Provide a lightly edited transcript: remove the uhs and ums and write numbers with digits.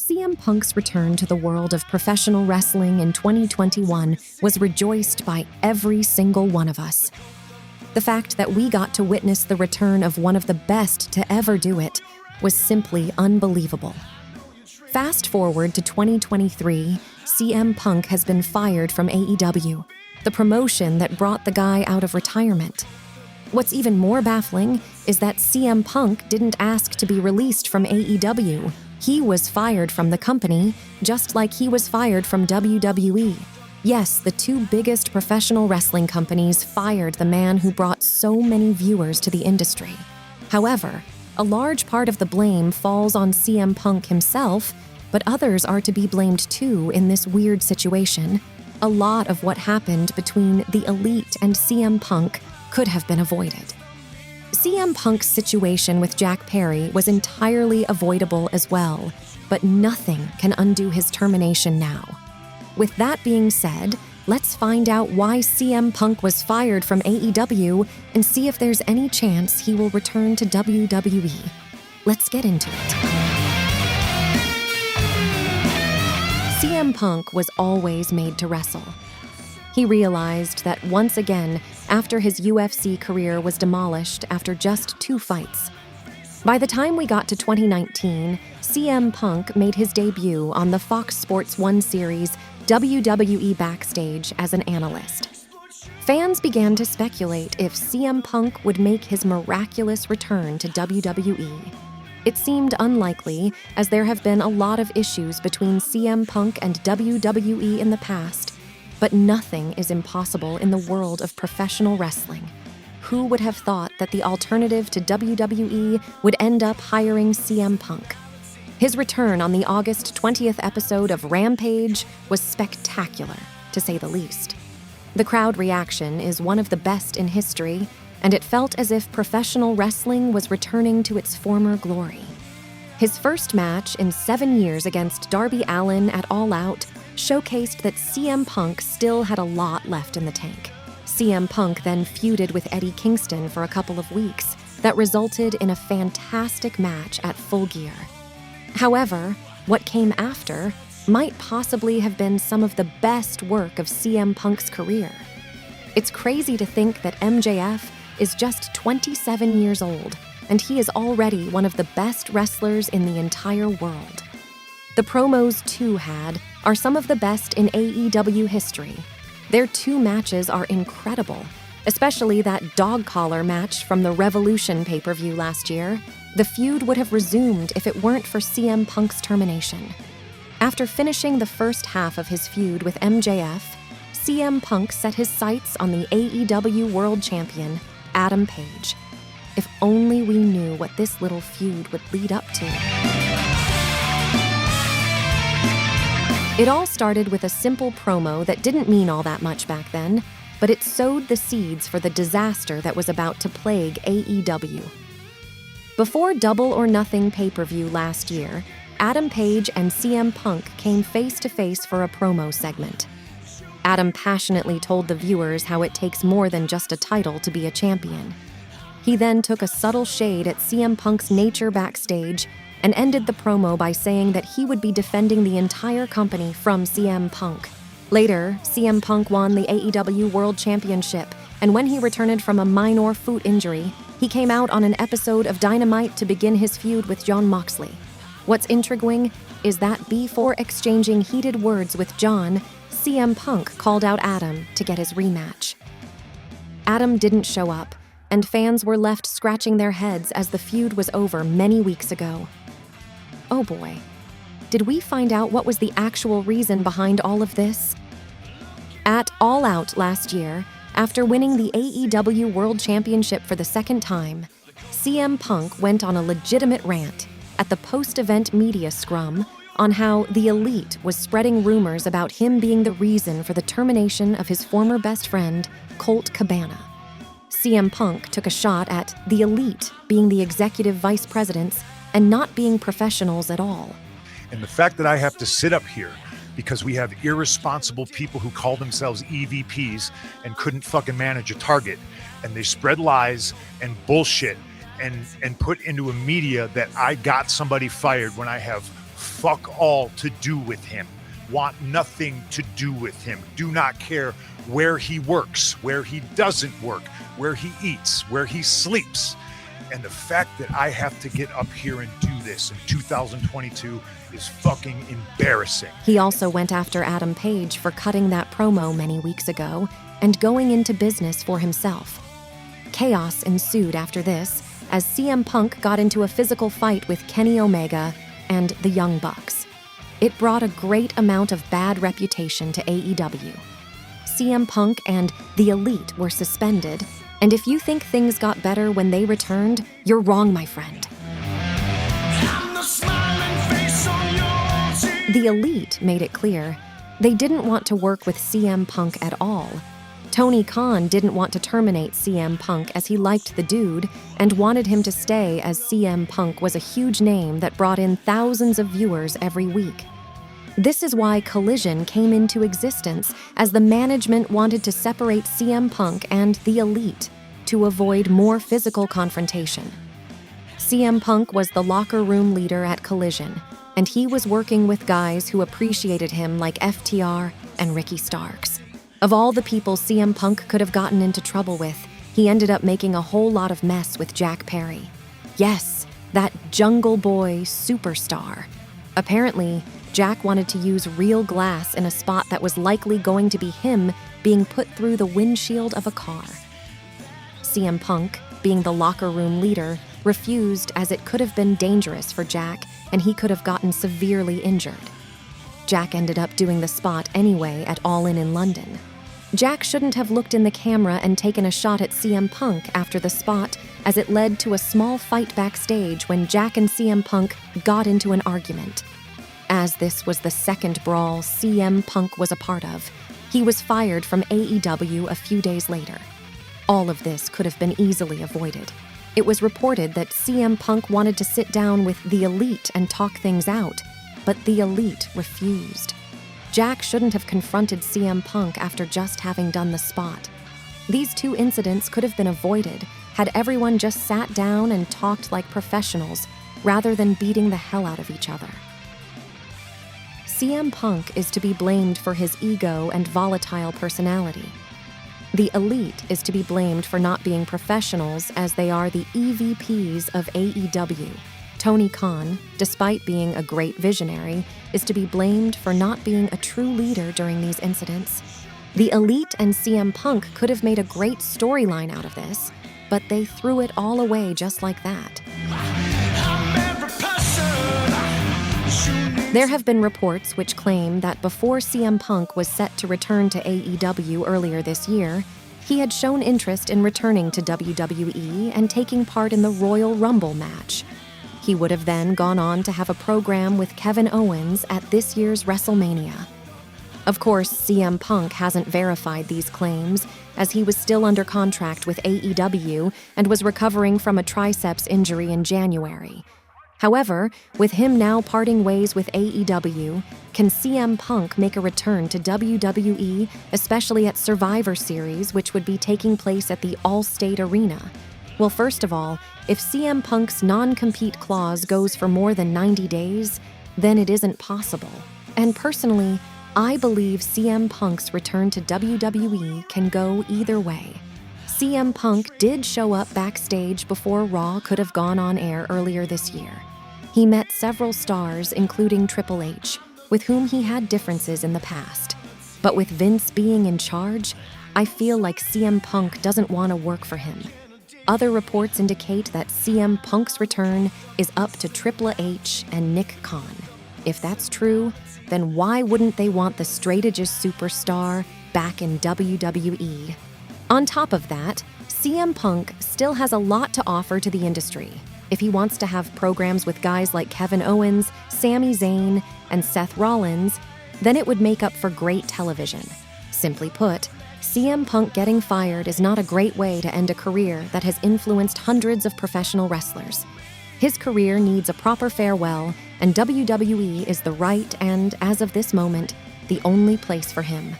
CM Punk's return to the world of professional wrestling in 2021 was rejoiced by every single one of us. The fact that we got to witness the return of one of the best to ever do it was simply unbelievable. Fast forward to 2023, CM Punk has been fired from AEW, the promotion that brought the guy out of retirement. What's even more baffling is that CM Punk didn't ask to be released from AEW. He was fired from the company, just like he was fired from WWE. Yes, the two biggest professional wrestling companies fired the man who brought so many viewers to the industry. However, a large part of the blame falls on CM Punk himself, but others are to be blamed too in this weird situation. A lot of what happened between the Elite and CM Punk could have been avoided. CM Punk's situation with Jack Perry was entirely avoidable as well, but nothing can undo his termination now. With that being said, let's find out why CM Punk was fired from AEW and see if there's any chance he will return to WWE. Let's get into it. CM Punk was always made to wrestle. He realized that once again, after his UFC career was demolished after just 2 fights. By the time we got to 2019, CM Punk made his debut on the Fox Sports 1 series WWE Backstage as an analyst. Fans began to speculate if CM Punk would make his miraculous return to WWE. It seemed unlikely, as there have been a lot of issues between CM Punk and WWE in the past, but nothing is impossible in the world of professional wrestling. Who would have thought that the alternative to WWE would end up hiring CM Punk? His return on the August 20th episode of Rampage was spectacular, to say the least. The crowd reaction is one of the best in history, and it felt as if professional wrestling was returning to its former glory. His first match in 7 years against Darby Allin at All Out showcased that CM Punk still had a lot left in the tank. CM Punk then feuded with Eddie Kingston for a couple of weeks that resulted in a fantastic match at Full Gear. However, what came after might possibly have been some of the best work of CM Punk's career. It's crazy to think that MJF is just 27 years old, and he is already one of the best wrestlers in the entire world. The promos Two had are some of the best in AEW history. Their 2 matches are incredible, especially that dog collar match from the Revolution pay-per-view last year. The feud would have resumed if it weren't for CM Punk's termination. After finishing the first half of his feud with MJF, CM Punk set his sights on the AEW World Champion, Adam Page. If only we knew what this little feud would lead up to. It all started with a simple promo that didn't mean all that much back then, but it sowed the seeds for the disaster that was about to plague AEW. Before Double or Nothing pay-per-view last year, Adam Page and CM Punk came face-to-face for a promo segment. Adam passionately told the viewers how it takes more than just a title to be a champion. He then took a subtle shade at CM Punk's nature backstage and ended the promo by saying that he would be defending the entire company from CM Punk. Later, CM Punk won the AEW World Championship, and when he returned from a minor foot injury, he came out on an episode of Dynamite to begin his feud with Jon Moxley. What's intriguing is that before exchanging heated words with Jon, CM Punk called out Adam to get his rematch. Adam didn't show up, and fans were left scratching their heads as the feud was over many weeks ago. Oh boy, did we find out what was the actual reason behind all of this? At All Out last year, after winning the AEW World Championship for the 2nd time, CM Punk went on a legitimate rant at the post-event media scrum on how the Elite was spreading rumors about him being the reason for the termination of his former best friend, Colt Cabana. CM Punk took a shot at the Elite being the executive vice presidents and not being professionals at all. And the fact that I have to sit up here because we have irresponsible people who call themselves EVPs and couldn't fucking manage a target, and they spread lies and bullshit and put into a media that I got somebody fired when I have fuck all to do with him, want nothing to do with him, do not care where he works, where he doesn't work, where he eats, where he sleeps. And the fact that I have to get up here and do this in 2022 is fucking embarrassing. He also went after Adam Page for cutting that promo many weeks ago and going into business for himself. Chaos ensued after this, as CM Punk got into a physical fight with Kenny Omega and the Young Bucks. It brought a great amount of bad reputation to AEW. CM Punk and the Elite were suspended, and if you think things got better when they returned, you're wrong, my friend. The Elite made it clear they didn't want to work with CM Punk at all. Tony Khan didn't want to terminate CM Punk as he liked the dude and wanted him to stay, as CM Punk was a huge name that brought in thousands of viewers every week. This is why Collision came into existence, as the management wanted to separate CM Punk and the Elite to avoid more physical confrontation. CM Punk was the locker room leader at Collision, and he was working with guys who appreciated him like FTR and Ricky Starks. Of all the people CM Punk could have gotten into trouble with, he ended up making a whole lot of mess with Jack Perry. Yes, that Jungle Boy superstar. Apparently, Jack wanted to use real glass in a spot that was likely going to be him being put through the windshield of a car. CM Punk, being the locker room leader, refused, as it could have been dangerous for Jack and he could have gotten severely injured. Jack ended up doing the spot anyway at All In London. Jack shouldn't have looked in the camera and taken a shot at CM Punk after the spot, as it led to a small fight backstage when Jack and CM Punk got into an argument. As this was the second brawl CM Punk was a part of, he was fired from AEW a few days later. All of this could have been easily avoided. It was reported that CM Punk wanted to sit down with the Elite and talk things out, but the Elite refused. Jack shouldn't have confronted CM Punk after just having done the spot. These two incidents could have been avoided had everyone just sat down and talked like professionals rather than beating the hell out of each other. CM Punk is to be blamed for his ego and volatile personality. The Elite is to be blamed for not being professionals, as they are the EVPs of AEW. Tony Khan, despite being a great visionary, is to be blamed for not being a true leader during these incidents. The Elite and CM Punk could have made a great storyline out of this, but they threw it all away just like that. There have been reports which claim that before CM Punk was set to return to AEW earlier this year, he had shown interest in returning to WWE and taking part in the Royal Rumble match. He would have then gone on to have a program with Kevin Owens at this year's WrestleMania. Of course, CM Punk hasn't verified these claims, as he was still under contract with AEW and was recovering from a triceps injury in January. However, with him now parting ways with AEW, can CM Punk make a return to WWE, especially at Survivor Series, which would be taking place at the Allstate Arena? Well, first of all, if CM Punk's non-compete clause goes for more than 90 days, then it isn't possible. And personally, I believe CM Punk's return to WWE can go either way. CM Punk did show up backstage before Raw could have gone on air earlier this year. He met several stars, including Triple H, with whom he had differences in the past. But with Vince being in charge, I feel like CM Punk doesn't want to work for him. Other reports indicate that CM Punk's return is up to Triple H and Nick Khan. If that's true, then why wouldn't they want the strategist superstar back in WWE? On top of that, CM Punk still has a lot to offer to the industry. If he wants to have programs with guys like Kevin Owens, Sami Zayn, and Seth Rollins, then it would make up for great television. Simply put, CM Punk getting fired is not a great way to end a career that has influenced hundreds of professional wrestlers. His career needs a proper farewell, and WWE is the right and, as of this moment, the only place for him.